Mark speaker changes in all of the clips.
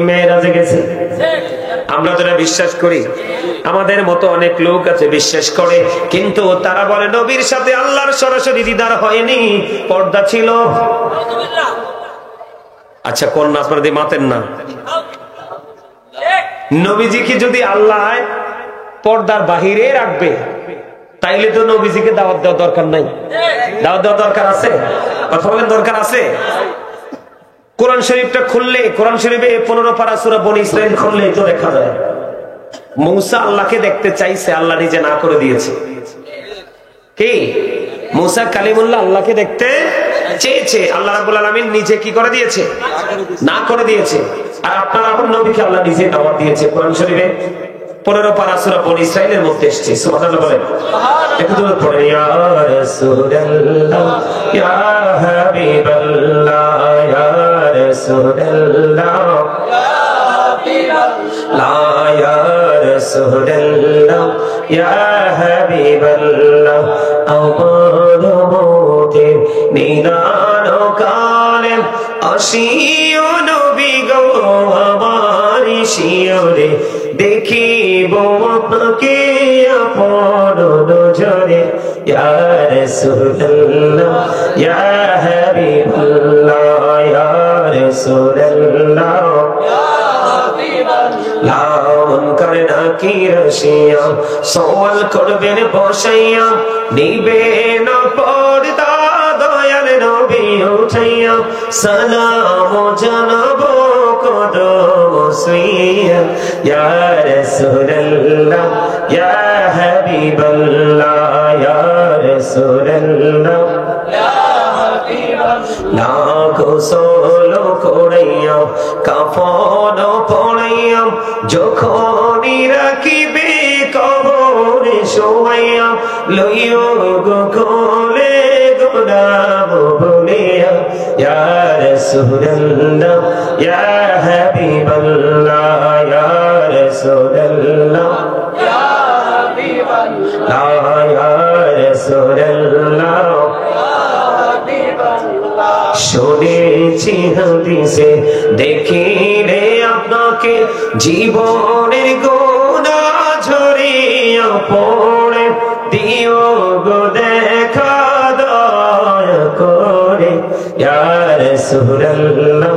Speaker 1: মেরাজে গেছে। আমরা যারা বিশ্বাস করি, আমাদের মতো অনেক লোক আছে বিশ্বাস করে, কিন্তু তারা বলে নবীর সাথে আল্লাহর সরাসরি দিদার হয়নি, পর্দা ছিল। আচ্ছা কোন না আপনারা দিয়ে মাতেন না? নবীজিকে যদি আল্লাহ পর্দার বাহিরে রাখবে, তাইলে তো নবীজিকে দাওয়াত দেওয়ার দরকার নাই। দাওয়াত দেওয়ার দরকার আছে? কথা বলেন, দরকার আছে? কোরআন শরীফটা খুললে, কোরআন শরীফে 15 পারা সূরা বনী ইসরাইল খুললে তো দেখা যায় মূসা আল্লাহকে দেখতে চাইছে, আল্লাহ নিজে না করে দিয়েছে। কি মূসা কালিমুল্লাহ আল্লাহকে দেখতে চেয়েছে, আল্লাহ রাব্বুল আলামিন নিজে কি করে দিয়েছে? না করে দিয়েছে। আর আপনার আপন নবীকে আল্লাহ নিজে দাওয়াত দিয়েছে। কোরআন শরীফে 15 পারা সূরা বনী ইসরাইলের মধ্যে এসেছে। সুবহানাল্লাহ বলেন। একটু জোরে পড়েন, ইয়া রাসূলুল্লাহ ইয়া হাবিবাল্লাহ ইয়া রাসূলুল্লাহ ইয়া হাবিবাল্লাহ ইয়া রাসূলুল্লাহ ইয়া হাবিবাল্লাহ আওয়াদমতে নিদান কালে আসিও নবী গো আমার শিয়রে, দেখিব আপনাকে আপন নজরে, ইয়া রাসূলুল্লাহ ইয়া হাবিবাল্লাহ ইয়া রাসূলুল্লাহ ইয়া হাবিবাল্লাহ। মন করে না কি রসিয়া, সওয়াল করবেন বসাইয়া, নিবেন পর্দা দয়াল নবী উঠাইয়া, সালাম জানাবো কদম ছুঁইয়া, ইয়া রাসূলুল্লাহ ইয়া হাবিবাল্লাহ ইয়া রাসূলুল্লাহ ইয়া হাবিবাল্লাহ। গোসল করাইয়া কাফন পড়াইয়া, যখনই রাখিবে কবরে শোয়াইয়া, লইও গো কোলে গোলাম বলিয়া, ইয়া রাসূলুল্লাহ ইয়া হাবিবাল্লাহ ইয়া রাসূলুল্লাহ ইয়া হাবিবাল্লাহ ইয়া রাসূলুল্লাহ ইয়া হাবিবাল্লাহ। শুনেছি হাদিসে, দেখিলে আপনাকে জীবনের গুনাহ ঝরিয়া পড়ে, দিও গো দেখা দয়া করে, ইয়া রাসূলুল্লাহ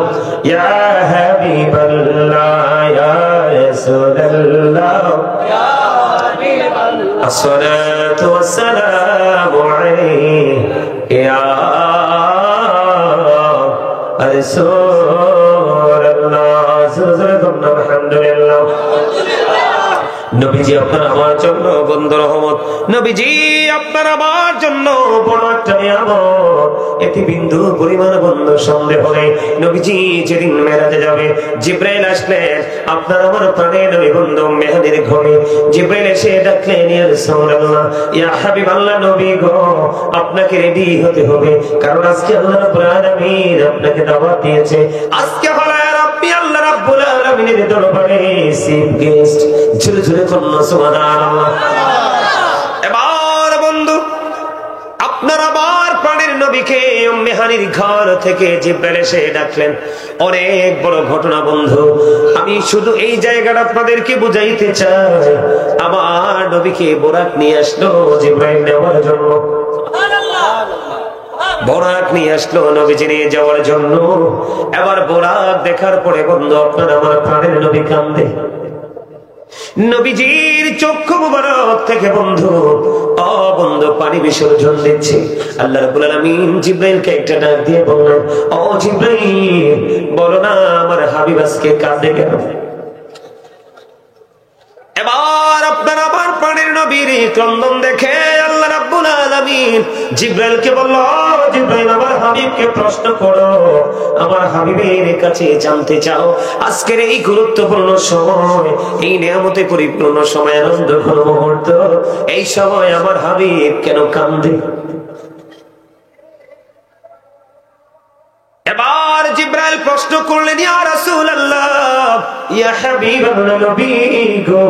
Speaker 1: ইয়া হাবিবাল্লাহ ইয়া রাসূলুল্লাহ ইয়া হাবিবাল্লাহ। আসসালাতু ওয়াসসালামু আলাইহি ইয়া রাসূলুল্লাহ। আলহামদুলিল্লাহ। নবীজি আপনার আমার জন্য বন্ধু রহমত, নবীজি আপনার আমার জন্য বড় একটা নিয়ামত। এতে বিন্দু পরিমাণ বন্ধু সন্দেহ নেই। নবীজি যেদিন মেরাজে যাবে, জিবরাইল আসলেন আপনার আমার প্রাণের নবী বন্ধু মেহাদির ঘরে। জিবরাইল এসে ডাকলেন, ইয়া রাসূলুল্লাহ ইয়া হাবিবাল্লাহ, নবী গো আপনাকে রেডি হতে হবে, কারণ আজকে আল্লাহ রাব্বুল আলামিন আপনাকে দাওয়াত দিয়েছে। আজকে হলো আপনি আল্লাহ রাব্বুল আলামিনের দরবারে চিফ গেস্ট। ঝুরে ঝুরে কন্যা সুবহানাল্লাহ। এবার বন্ধু আপনার আবার প্রাণের নবীকে মেহানির ঘর থেকে জিবরাইল এসে ডাকলেন। অনেক বড় ঘটনা বন্ধু, আমি শুধু এই জায়গাটা আপনাদেরকে বুঝাইতে চাই। আমার নবীকে বোরাক নিয়ে আসলো জিবরাইল নেওয়ার জন্য। বোরাক নিয়ে আসলো নবীজি নিয়ে যাওয়ার জন্য। এবার বোরাক দেখার পরে বন্ধু আপনার আমার প্রাণের নবী কান্দে। নবীজির চক্ষু মুবারক থেকে বন্ধু বন্ধু পানি বিসর্জন দিচ্ছে। আল্লাহ রাব্বুল আলামিন জিবরাইলকে একটা ডাক দিয়ে বললেন, ও জিবরাইল বলো না আমার হাবিব আজকে কাঁদে কেন? এবার আপনার আমার প্রাণের নবীর ক্রন্দন দেখে আল্লাহ রাব্বুল আলামিন জিবরাইলকে বলল, জিবরাইল আমার হাবিবকে প্রশ্ন করো, আমার হাবিবের কাছে জানতে চাও আজকের এই গুরুত্বপূর্ণ সময়, এই নিয়ামতে পরিপূর্ণ সময়, আনন্দঘন মুহূর্ত, এই সময় আমার হাবিব কেন কান্দে? এবার জিবরাইল প্রশ্ন করলেন, ইয়া রাসূলুল্লাহ ইয়া হাবিবাল্লাহ নবী গো,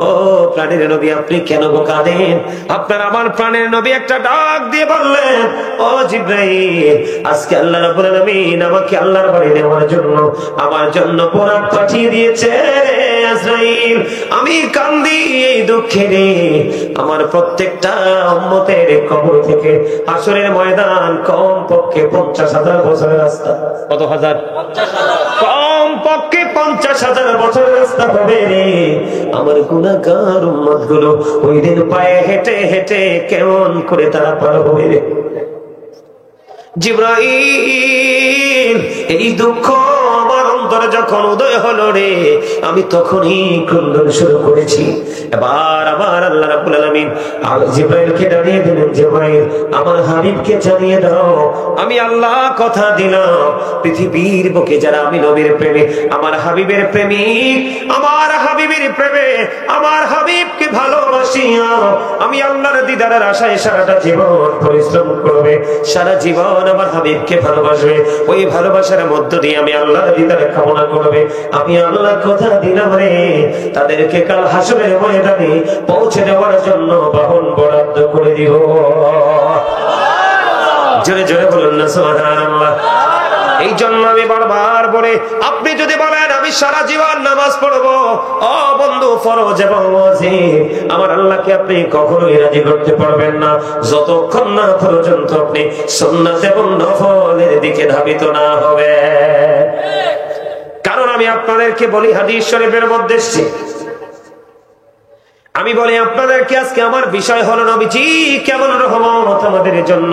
Speaker 1: ও প্রাণের নবী আপনি কেন গো কাঁদেন? আপনার আমার প্রাণের নবী একটা ডাক দিয়ে বললেন, ও জিবরাইল, আজকে আল্লাহ রাব্বুল আলামিন আমাকে আল্লাহর বাড়ি নেওয়ার জন্য আমার জন্য বরাত পাঠিয়ে দিয়েছে। আজরাইল, আমি কান্দি এই দুঃখে রে, আমার প্রত্যেকটা উম্মতের কবর থেকে হাসরের ময়দান কম পক্ষে 50,000 বছরের রাস্তা। কত হাজার? কম পক্ষে 50,000 বছরের রাস্তা হবে রে। আমার গুনাহগার উম্মত গুলো ওই দিন পায়ে হেঁটে হেঁটে কেমন করে তারা পার হবে রে। জিবরাইল, এই দুঃখ আমার অন্তরে যখন উদয় হলো রে, আমি তখনই ক্রন্দন শুরু করেছি। এবার আবার আল্লাহ রাব্বুল আলামিন জিবরাইলকে জানিয়ে দিলেন, জিবরাইল আমার হাবিবকে জানিয়ে দাও, আমি আল্লাহ কথা দিলাম পৃথিবীর বুকে যারা আমি নবীর প্রেমে, আমার হাবিবের প্রেমিক, আমার হাবিবের প্রেমে আমার হাবিবকে ভালোবাসিয়া আমি আল্লাহর দিদারের আশায় সারাটা জীবন পরিশ্রম করবে, সারা জীবন আমার হাবিবকে ভালোবাসবে, ওই ভালোবাসার মধ্য দিয়ে আমি আল্লাহর দিদারে কামনা করবে। আমি আল্লাহ কথা দিলাম রে, তাদেরকে কাল হাসরের ময়দানে পৌঁছে দেওয়ার জন্য বাহন বরাদ্দ করে দিব। জোরে জোরে বলুন না সুবহানাল্লাহ। এই জন্য আমি বারবার বলে, আপনি যদি বলেন আমি সারা জীবন নামাজ পড়বো, ও বন্ধু, ফরজ এবং ওয়াজিব আমার আল্লাহকে আপনি কখনোই রাজি করতে পারবেন না যতক্ষণ না পর্যন্ত আপনি সুন্নাত এবং নফলের দিকে ধাবিত না হবে। কারণ আমি আপনাদেরকে বলি, হাদিস শরীফের মধ্যে আমি বলি আপনাদেরকে, আজকে আমার বিষয় হলো নবীজি কেমন রহমত আমাদের জন্য,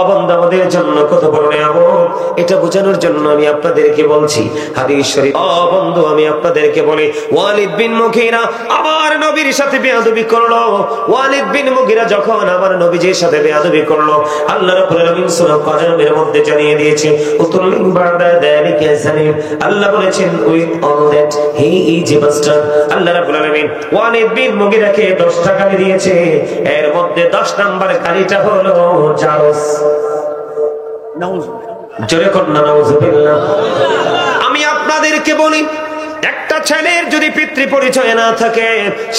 Speaker 1: বন্ধু আমাদের জন্য কত বড় নিয়ামত, এটা বোঝানোর জন্য আমি আপনাদেরকে বলছি হাদিস শরীফ। বন্ধু আমি আপনাদেরকে বলি, ওয়ালিদ বিন মুগীরা আমার নবীর সাথে বেয়াদবি করলো। ওয়ালিদ বিন মুগীরা যখন আমার নবীজির সাথে বেয়াদবি করলো, আল্লাহ রাব্বুল আলামিন সূরা কালামের মধ্যে জানিয়ে দিয়েছে, উতুল্লিন বাদা যালিকা জালিম, আল্লাহ বলেছেন with all that he is a bastard. আল্লাহ রাব্বুল আলামিন ওয়ালিদ বিন মুগীরাকে 10টা গালি দিয়েছে, এর মধ্যে 10 নাম্বার গালিটা হলো জারস। জোরে কন্যা নাউজুবিল্লাহ। আমি আপনাদেরকে বলি, একটা ছেলের যদি পিতৃ পরিচয় না থাকে,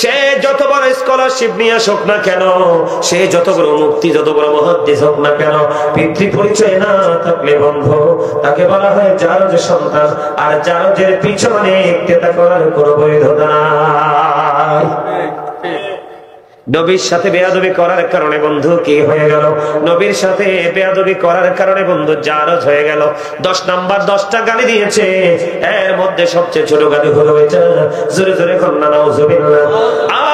Speaker 1: সে যত বড় স্কলারশিপ নিয়ে আসুক না কেন, সে যত বড় মুফতি, যত বড় মুহাদ্দিস হোক না কেন, পিতৃ পরিচয় না থাকলে বন্ধু তাকে বলা হয় জারজ সন্তান। আর জারজের পিছনে ইক্তেদা করার কোনো বৈধতা নাই। নবীর সাথে বেয়াদবি করার কারণে বন্ধু কি হয়ে গেল? নবীর সাথে বেয়াদবি করার কারণে বন্ধু জারজ হয়ে গেল। 10 নাম্বার 10টা গালি দিয়েছে, এর মধ্যে সবচেয়ে ছোট গালি হলো এটা। জোরে জোরে কন্যা নাউজুবিল্লাহ।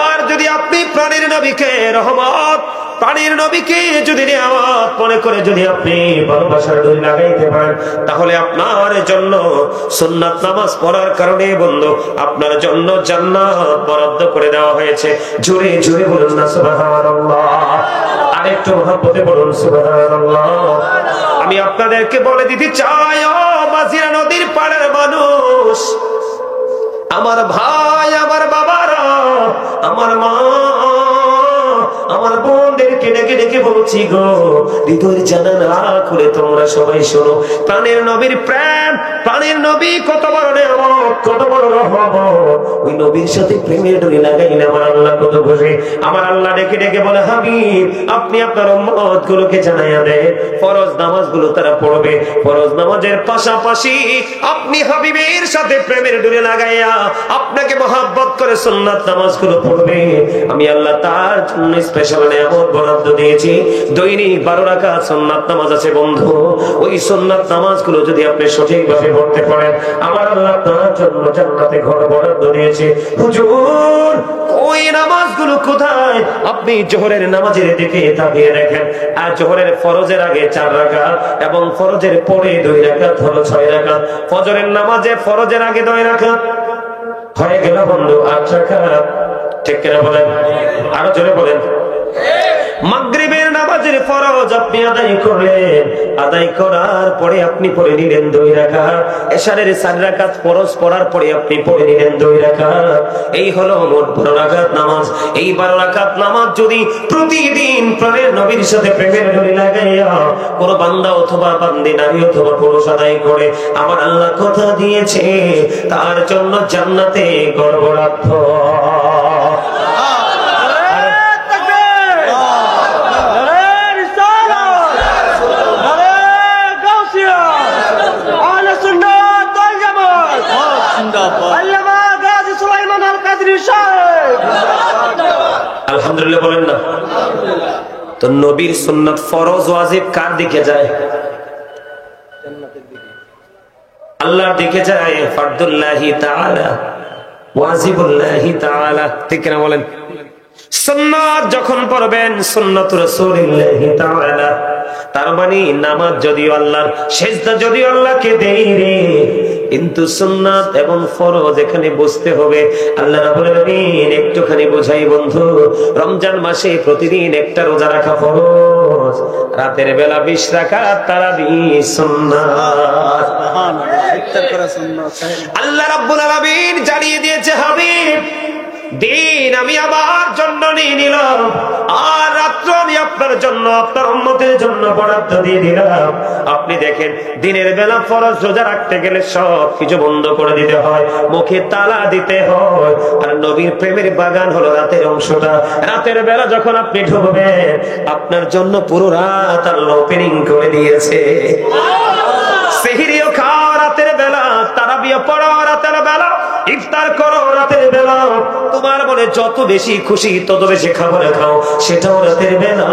Speaker 1: আর যদি আপনি প্রাণীর নবীকে রহমত, প্রাণীর নবীকে যদি নিয়ামত মনে করে যদি আপনি ভালোবাসার ডোরি লাগাইতে পারেন, তাহলে আপনার জন্য সুন্নাত নামাজ পড়ার কারণে বন্ধু আপনার জন্য জান্নাত বরাদ্দ করে দেওয়া হয়েছে। জোরে জোরে বলুন না সুবহানাল্লাহ। আরেকটু মহব্বতে বলুন সুবহানাল্লাহ। আমি আপনাদেরকে বলে দিতে চাই, ও মাঝিরা নদীর পাড়ের মানুষ, আমার ভাই, আমার বাবারা, আমার মা, আমার বোনদেরকে ডেকে ডেকে বলছি গো, হৃদয়ের জানা না করে তোমরা সবাই শোনো, প্রাণের নবীর প্রেম, প্রাণের নবী কত বড় নিয়ামত, কত বড় রহমত। ওই নবীর সাথে প্রেমের ডোরি লাগাইলে আমার আল্লাহ কত খুশি। আমার আল্লাহ ডেকে ডেকে বলে, হাবিব আপনি আপনার উম্মত গুলোকে জানাইয়া দেন, ফরজ নামাজ গুলো তারা পড়বে, ফরজ নামাজের পাশাপাশি আপনি হাবিবের সাথে প্রেমের ডোরি লাগাইয়া আপনাকে মহব্বত করে সুন্নাত নামাজ গুলো পড়বে। আমি আল্লাহ তার জন্য স্পেশাল নিয়ামত বরাদ্দ দিয়েছি। দৈনিক 12 রাকাত সুন্নাত নামাজ আছে বন্ধু। ওই সুন্নাত নামাজগুলো যদি আপনি সঠিকভাবে পড়তে পারেন, আমার আল্লাহ তার জন্য জান্নাতে ঘর বরাদ্দ দিয়েছে। হুজুর ওই নামাজগুলো কোথায়? আপনি জোহরের নামাজের দিকে তাকিয়ে দেখেন, আর জোহরের ফরজের আগে 4 রাকাত এবং ফরজের পরে 2 রাকাত হলো 6 রাকাত। ফজরের নামাজে ফরজের আগে 2 রাকাত হয়ে গেল বন্ধু 8 রাকাত। ঠিক কিনা বলেন? আরো জোরে বলেন। মাগরিবের নামাজের ফরজ আপনি আদায় করলেন, আদায় করার পরে আপনি পড়ে নিলেন 2 রাকাত। এশারের 4 রাকাত ফরজ পড়ার পরে আপনি পড়ে নিলেন 2 রাকাত। এই হলো মোট 12 রাকাত নামাজ। এই 12 রাকাত নামাজ যদি প্রতিদিন প্রাণের নবীর সাথে প্রেমের ডোরি লাগাইয়া কোন বান্দা অথবা বান্দি, নারী অথবা পুরুষ আদায় করে, আমার আল্লাহ কথা দিয়েছে তার জন্য জান্নাতে গর্ব রাখবো। আলহামদুলিল্লাহ বলেন না? তো নবীর সুন্নাত ফরজ ওয়াজিব কার দিকে যায়? আল্লাহর দিকে যায়। ফারদুল্লাহি তাআলা, ওয়াজিবুল্লাহি তাআলা, ঠিক না বলেন? সুন্নাত যখন পড়বেন সুন্নাত রাসূলিল্লাহি তাআলা, তার মানে নামাজ যদিও আল্লাহর, সিজদা যদিও আল্লাহকে দেই রে, কিন্তু সুন্নাত এবং ফরজ এখানে বুঝতে হবে। আল্লাহ রাব্বুল আলামিন একটুখানি বোঝাই বন্ধু, রমজান মাসে প্রতিদিন একটা রোজা রাখা ফরজ, রাতের বেলা 20 রাকাত তারাবিহ সুন্নাত। আল্লাহ রাব্বুল আলামিন জানিয়ে দিয়েছে, হাবিব দিন আমি আমার জন্য নিয়ে নিলাম, আর রাত্র আমি আপনার জন্য, আপনার উম্মতের জন্য বরাদ্দ দিয়ে দিলাম। আপনি দেখেন দিনের বেলা ফরজ রোজা রাখতে গেলে সব কিছু বন্ধ করে দিতে হয়, মুখে তালা দিতে হয়। আর নবীর প্রেমের বাগান হলো রাতের অংশটা। রাতের বেলা যখন আপনি ঢুকবেন, আপনার জন্য পুরো রাত আল্লাহ ওপেনিং করে দিয়েছে। সেহরিও খাও রাতের বেলা, তারাবিও পড়ো রাতের বেলা, ইফতার করো রাতের বেলা, তোমার মনে যত বেশি খুশি তত বেশি খাবার খাও, সেটাও রাতের বেলা।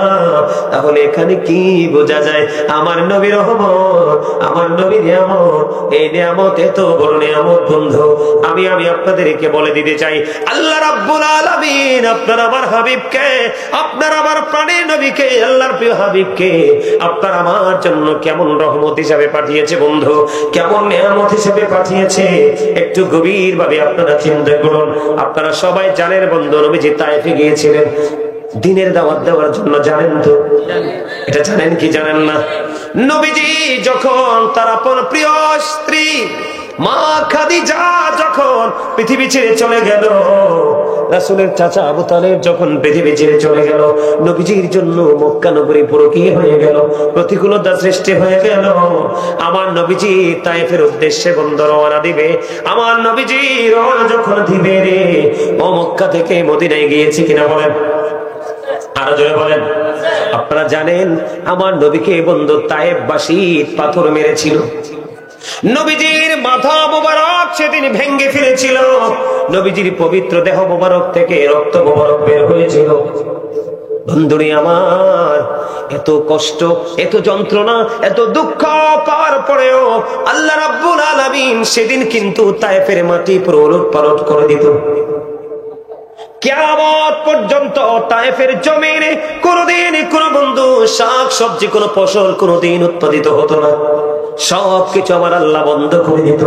Speaker 1: তাহলে এখানে কি বোঝা যায়? আমার নবীর রহমত, আমার নবীর নিয়ামত, এই নিয়ামত এত বড় নিয়ামত বন্ধু। আমি আপনাদেরকে বলে দিতে চাই, আল্লাহ রাব্বুল আলামিন আপনার আমার হাবিবকে, আপনার আমার প্রাণের নবীকে, আল্লাহর প্রিয় হাবিবকে আপনার আমার জন্য কেমন রহমত হিসাবে পাঠিয়েছে বন্ধু, কেমন নিয়ামত হিসেবে পাঠিয়েছে। একটু গভীর ভাবে আপনারা চিন্তা করুন। আপনারা সবাই জানেন বন্ধু, নবীজি তায়েফে গিয়েছিলেন দ্বীনের দাওয়াত দেওয়ার জন্য, জানেন তো? এটা জানেন কি জানেন না? নবীজি যখন তার আপন প্রিয় স্ত্রী মা খাদিজা যখন পৃথিবী ছেড়ে চলে গেল, রাসূলের চাচা আবু তালেব যখন পৃথিবী ছেড়ে চলে গেল, নবীজির জন্য মক্কা নগরী পুরো কি হয়ে গেল? প্রতিকূলতা সৃষ্টি হয়ে গেল। আমার নবীজি তায়েফের উদ্দেশ্যে বন্ধু রওনা দিবে। আমার নবীজি রওনা যখন দিবে রে, ও মক্কা থেকে মদিনায় গিয়েছে কিনা বলেন? আরো জোরে বলেন। আপনারা জানেন আমার নবীকে বন্ধু তায়েফবাসী পাথর মেরেছিল। নবীজির মাথা মোবারক সেদিন ভেঙ্গে ফেলেছিল, নবীজির পবিত্র দেহ মোবারক থেকে রক্ত মোবারক বের হয়েছিল। বন্ধুরে আমার, এত কষ্ট, এত যন্ত্রণা, এত দুঃখ পাওয়ার পরেও আল্লাহ রাব্বুল আলামিন সেদিন কিন্তু তায়েফের মাটি পুরো উলটপালট করে দিত। কিয়ামত পর্যন্ত তায়েফের জমিনে কোনদিন কোন বন্ধু শাক সবজি কোন ফসল কোনদিন উৎপাদিত হতো না, সবকিছু আমার আল্লাহ বন্ধ করে দিত।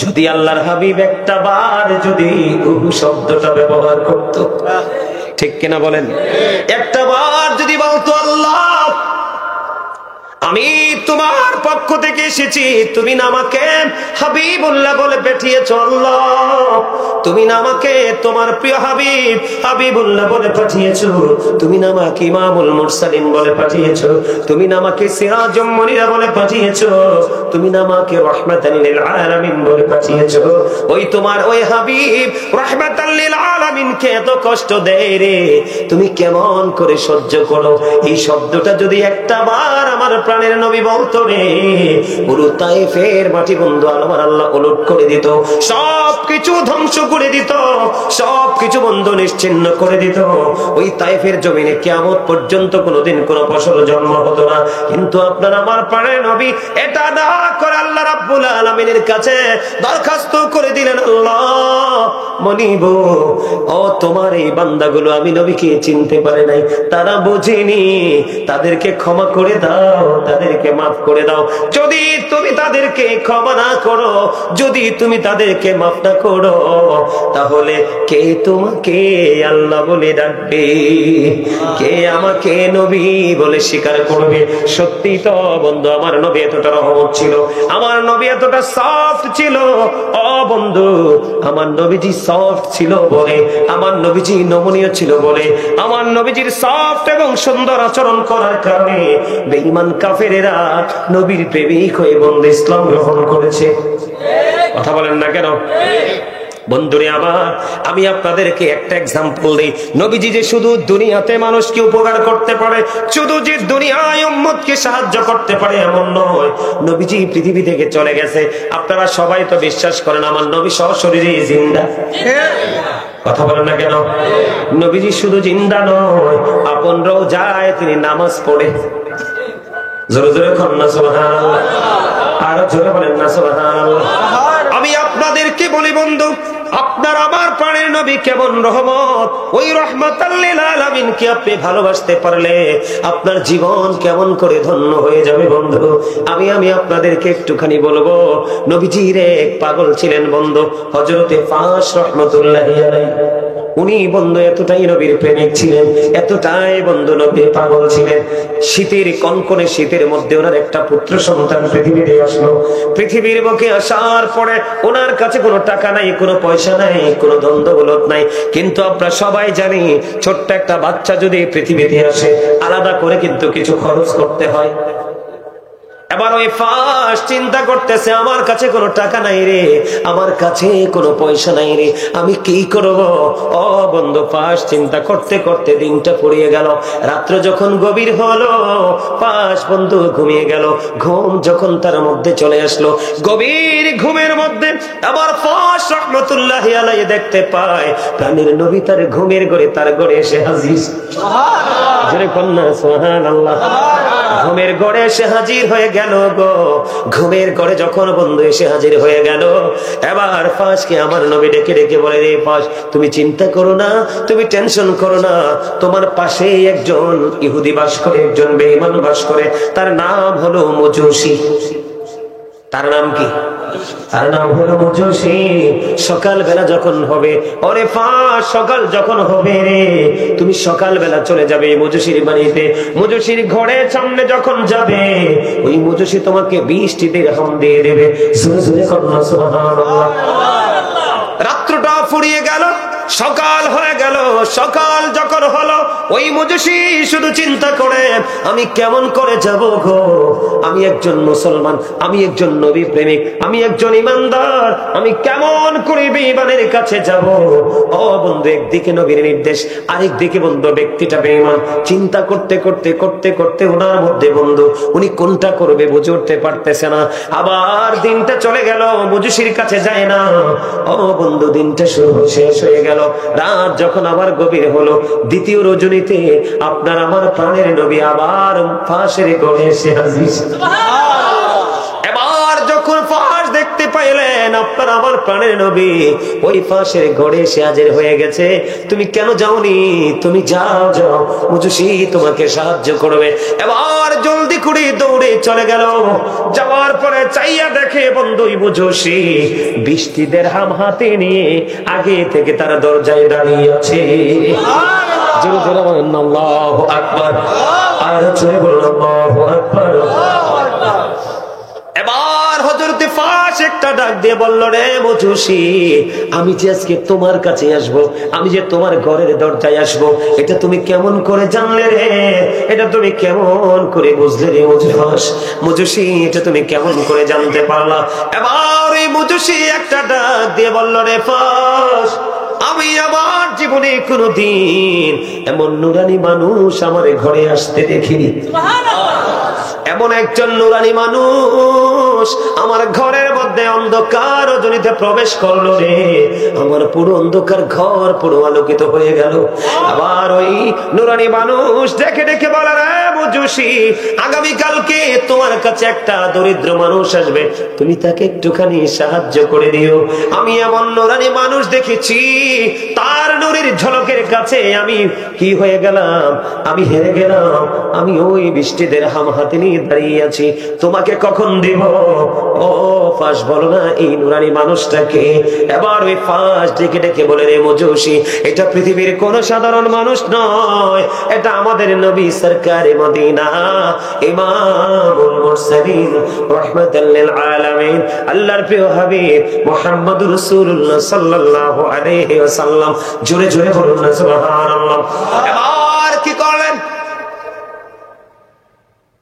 Speaker 1: যদি আল্লাহর হাবিব একটা বার যদি শব্দটা ব্যবহার করত, ঠিক কিনা বলেন? একটা বার যদি বলতো, আল্লাহ আমি তোমার পক্ষ থেকে এসেছি, তুমি না আমাকে হাবিবুল্লাহ বলে পাঠিয়েছ, আল্লাহ তুমি না আমাকে তোমার প্রিয় হাবিব হাবিবুল্লাহ বলে পাঠিয়েছো, তুমি না আমাকে ইমামুল মুরসালিন বলে পাঠিয়েছো, তুমি না আমাকে সিরাজুম মুনিরা বলে পাঠিয়েছো, তুমি না আমাকে রাহমাতাল লিল আলামিন বলে পাঠিয়েছো। ওই তোমার ওই হাবিব রাহমাতাল লিল আলামিন কে এত কষ্ট দেয় রে, তুমি কেমন করে সহ্য করো? এই শব্দটা যদি একটা বার আমার প্রাণের নবী বলতো রে, পুরো তায়েফের মাটি বন্ধু আমার আল্লাহ উলট করে দিত, সবকিছু ধ্বংস করে দিত, সবকিছু বন্ধু নিশ্চিহ্ন করে দিত। ওই তায়েফের জমিনে কিয়ামত পর্যন্ত কোনোদিন কোনো ফসল জন্ম হতো না। কিন্তু আপনার আমার প্রাণের নবী এটা না করে আল্লাহ রাব্বুল আলামিনের কাছে দরখাস্ত করে দিলেন, আল্লাহ মনিব, ও তোমার এই বান্দাগুলো আমি নবীকে চিনতে পারে নাই, তারা বুঝেনি, তাদেরকে ক্ষমা করে দাও, তাদেরকে মাফ করে দাও। যদি তুমি তাদেরকে ক্ষমা না করো, যদি তুমি তাদেরকে মাফ না করো, তাহলে কে তোমাকে আল্লাহ বলে ডাকবে, কে আমাকে নবী বলে স্বীকার করবে? সত্যি তো বন্ধু, আমার নবী এতটা রহমত ছিল, আমার নবী এতটা সফট ছিল। ও বন্ধু, আমার নবীজি সফট ছিল বলে, আমার নবীজি নমনীয় ছিল বলে, আমার নবীজির সফট এবং সুন্দর আচরণ করার কারণে বেঈমান কাফেরেরা নবীর প্রেমিক হয়ে বন্ধু ইসলাম গ্রহণ করেছে। কথা বলেন না কেন? বন্ধুরে আমার, আমি আপনাদেরকে একটা এক্সাম্পল দিই। নবীজি যে শুধু দুনিয়াতে মানুষকে উপকার করতে পারে, শুধু যে দুনিয়ায় উম্মতকে সাহায্য করতে পারে এমন নয়, নবীজি পৃথিবী থেকে চলে গেছে। আপনারা সবাই তো বিশ্বাস করেন আমার নবী সশরীরে জিন্দা। কথা বলেন না কেন? নবীজি শুধু জিন্দা নয়, আপনরাও যায়, তিনি নামাজ পড়ে। জোরে জোরে কর না সুবহানাল্লাহ, আর জোরে বলেন না সুবহানাল্লাহ। আমি আপনাদেরকে বলি বন্ধু, আপনার আমার প্রাণের নবী কেমন রহমত, ওই রহমাতাল লিল আলামিনকে আপনি ভালোবাসতে পারলে আপনার জীবন কেমন করে ধন্য হয়ে যাবে বন্ধু। আমি আপনাদেরকে একটুখানি বলবো, নবীজির এক পাগল ছিলেন বন্ধু, হযরতে ফাস রাহমাতুল্লাহি আলাইহি। উনি বন্ধু এতটাই নবীর প্রেমিক ছিলেন, এতটাই বন্ধু নবীর পাগল ছিলেন। শীতের কনকনে শীতের মধ্যে ওনার একটা পুত্র সন্তান পৃথিবীতে আসলো। পৃথিবীর বুকে আসার পরে ওনার কাছে কোনো টাকা নাই, কোনো পয়সা নাই, কোনো ধন দৌলত নাই, কিন্তু আমরা সবাই জানি ছোট্ট একটা বাচ্চা যদি পৃথিবীতে আসে আলাদা করে কিন্তু কিছু খরচ করতে হয়। এবার ওই ফাস চিন্তা করতেছে, আমার কাছে কোনো টাকা নাই রে, আমার কাছে কোনো পয়সা নাই রে, আমি কি করব? ও বন্ধু, ফাস চিন্তা করতে করতে দিনটা ফুরিয়ে গেল। রাত্র যখন গভীর হলো, ফাস বন্ধু ঘুমিয়ে গেল। ঘুম যখন তার মধ্যে চলে আসলো, গভীর ঘুমের মধ্যে আবার ফাস রাহমাতুল্লাহি আলাইহি দেখতে পায় প্রাণের নবী তার ঘুমের ঘরে, তার ঘরে এসে হাজির। সুবহানাল্লাহ, জোরে কন্যা সুবহানাল্লাহ। ঘুমের ঘরে এসে হাজির হয়ে গেল গো। ঘুমের ঘরে যখন বন্ধু এসে হাজির হয়ে গেল, এবার ফাসকে আমার নবী ডেকে ডেকে বলে, রে ফাস, তুমি চিন্তা করো না, তুমি টেনশন করো না, তোমার পাশে একজন ইহুদি বাস করে, একজন বেঈমান বাস করে, তার নাম হলো মজুসি। তার নাম কি? তার নাম হলো মজুসি। সকাল বেলা যখন হবে, ওরে ফাস, সকাল যখন হবে রে, তুমি সকাল বেলা চলে যাবে মজুসির বাড়িতে। মজুসির ঘরের সামনে যখন যাবে, ওই মজুসি তোমাকে 20টি দিরহাম দিয়ে দেবে। সুবহানাল্লাহ। রাত্রটা ফুরিয়ে গেল, সকাল হয়ে গেল। সকাল যখন হলো, ওই মজুসি শুধু চিন্তা করে, আমি কেমন করে যাব গো, আমি একজন মুসলমান, আমি একজন নবী প্রেমিক, আমি একজন ইমানদার, আমি কেমন করে বেঈমানের কাছে যাব? ও বন্ধু, একদিকে নবীর নির্দেশ, আরেকদিকে বন্ধু ব্যক্তিটা বেঈমান। চিন্তা করতে করতে করতে করতে ওনার মধ্যে বন্ধু উনি কোনটা করবে বুঝে উঠতে পারতেছে না। আবার দিনটা চলে গেল, মজুসির কাছে যায় না। ও বন্ধু, দিনটা শেষ হয়ে গেল। রাত যখন আবার গভীর হলো, দ্বিতীয় রজনীতে আপনার আমার প্রাণের নবী আবার ফাঁসের ঘরে এসে হাজির। এবার যখন ফাঁস দেখতে পাইলেন আপনার আমার প্রাণের নবী ওই ফাঁসের ঘরে এসে হাজির হয়ে গেছে, তুমি কেন যাওনি? তুমি যাও, যাও, মজুসি তোমাকে সাহায্য করবে। এবার জলদি করে দৌড়ে চলে গেল। যাওয়ার পরে চাইয়া দেখে বন্ধুই মজুসি 20টি দিরহাম হাতে নিয়ে আগে থেকে তার দরজায় দাঁড়িয়ে আছে। জোরে জোরে বলেন আল্লাহু আকবার, আর জোরে বলেন আল্লাহু আকবার। এবার হযরত ফাস একটা ডাক দিয়ে বলল, রে মজুসি, আমি যে আজকে তোমার কাছে আসব, আমি যে তোমার ঘরের দরজায় আসব, এটা তুমি কেমন করে জানলে রে? এটা তুমি কেমন করে বুঝলে রে মজুসি? এটা তুমি কেমন করে জানতে পারলা? এবার এই মজুসি একটা ডাক দিয়ে বলল, রে ফাস, আমি আমার জীবনে কোনদিন এমন নুরানি মানুষ আমার ঘরে আসতে দেখিনি। এমন একজন নুরানি মানুষ আমার ঘরের মধ্যে অন্ধকার রজনীতে প্রবেশ করলো রে, আমার পুরো অন্ধকার ঘর পুরো আলোকিত হয়ে গেল। আবার ওই নুরানি মানুষ ডেকে ডেকে বলে, রে মুজুসি, আগামী কালকে তোমার কাছে একটা দরিদ্র মানুষ আসবে, তুমি তাকে একটুখানি সাহায্য করে দিও। আমি এমন নুরানি মানুষ দেখেছি, তার নূরের ঝলকের কাছে আমি কি হয়ে গেলাম, আমি হেরে গেলাম। আমি ওই বৃষ্টিদের হাম হাতে নিয়ে দাঁড়িয়ে আছি, তোমাকে কখন দিব? ও ফাঁস, বলো না এই নুরানি মানুষটাকে। এবার ওই ফাঁস ডেকে ডেকে বলে, রে মুজুসি, এটা পৃথিবীর কোন সাধারণ মানুষ নয়, এটা আমাদের নবী সরকারে মদিনা, ইমামুল মুরসালিন রাহমাতাল লিল আলামিন, আল্লাহর প্রিয় হাবিব মুহাম্মদুর রাসূলুল্লাহ সাল্লাল্লাহু আলাইহি ওয়াসাল্লাম। জোরে জোরে বলুন না সুবহানাল্লাহ। এবার কি করলেন?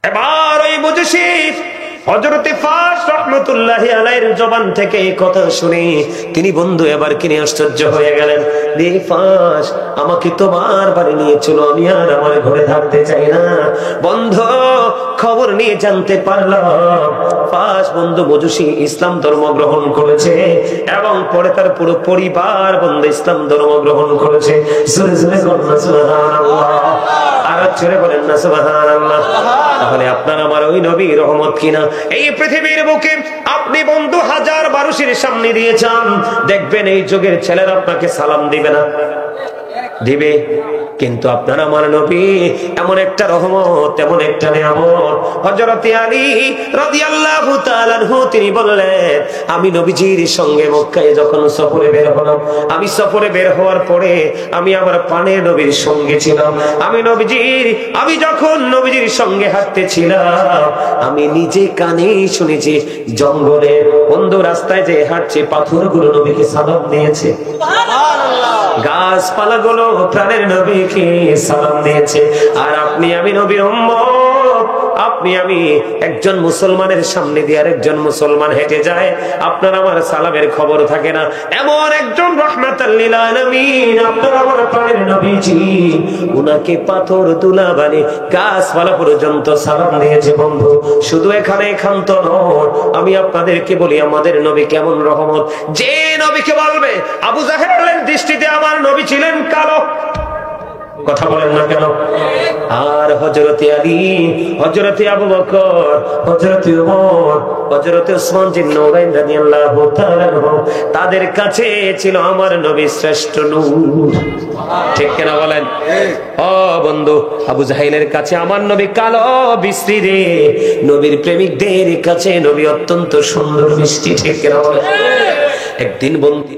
Speaker 1: এবার ওই মুজুসি হযরতে ফাঁস রাহমাতুল্লাহি আলাইহির জবান থেকে এই কথা শুনে তিনি বন্ধু এবার কিনে আশ্চর্য হয়ে গেলেন। রে ফাঁস, আমাকে তোমার বাড়ি নিয়ে চলো, আমি আর আমার ঘরে থাকতে চাই না। বন্ধু, খবর নিয়ে জানতে পারলাম ফাঁস বন্ধু মুজুসি ইসলাম ধর্ম গ্রহণ করেছে এবং পরে তার পুরো পরিবার বন্ধু ইসলাম ধর্ম গ্রহণ করেছে। জোরে জোরে বলেন না সুবহানাল্লাহ, আর জোরে বলেন না সুবহানাল্লাহ। তাহলে আপনার আমার ওই নবী রহমত কিনা? এই পৃথিবীর বুকে আপনি বন্ধু হাজার মানুষের সামনে দিয়ে যান, দেখবেন এই যুগের ছেলেরা আপনাকে সালাম দিবে না, দিবে। কিন্তু আপনার আমার নবী এমন একটা রহমত, এমন একটা নিয়ামত। হযরতে আলী রাদিয়াল্লাহু তাআলা আনহু তিনি বললেন, আমি নবীজির সঙ্গে মক্কায় যখন সফরে বের হলাম, আমি সফরে বের হওয়ার পরে আমি আমার প্রাণের নবীর সঙ্গে ছিলাম। আমি যখন নবীজির সঙ্গে হাঁটতেছিলাম, আমি নিজে কানে শুনেছি জঙ্গলে বন্ধু রাস্তায় যে হাঁটছে পাথরগুলো নবীকে সালাম দিয়েছে, গাছপালা গুলো প্রাণের নবীকে সালাম দিয়েছে। আর আপনি আমি নবীর উম্মত, আপনি আমি একজন মুসলমানের সামনে দিয়ে আরেকজন মুসলমান হেঁটে যায়, আপনার আমার সালামের খবর থাকে না। এমন একজন রাহমাতাল লিল আলামিন আপনার আমার প্রাণের নবীজি, উনাকে পাথর তুলা বানি গাছপালা পর্যন্ত সালাম দিয়েছে। বন্ধু, শুধু এখানে ক্ষান্ত নয়, আমি আপনাদেরকে বলি আমাদের নবী কেমন রহমত। যে নবীকে বলবে আবু জাহেলের দৃষ্টিতে আমার নবী ছিলেন কালো, কথা বলেন না কেন? আর হযরতে আলী, হযরতে আবু বকর, হযরতে ওমর, হযরতে ওসমান জিন নূরাইন রাদিয়াল্লাহু তাআলা আনহু, তাদের কাছে ছিল আমার নবী শ্রেষ্ঠ নূর। ঠিক কিনা বলেন? ও বন্ধু, আবু জাহেলের কাছে আমার নবী কালো বিশ্রী রে, নবীর প্রেমিকদের কাছে নবী অত্যন্ত সুন্দর মিষ্টি। ঠিক কিনা বলেন? একদিন বন্ধু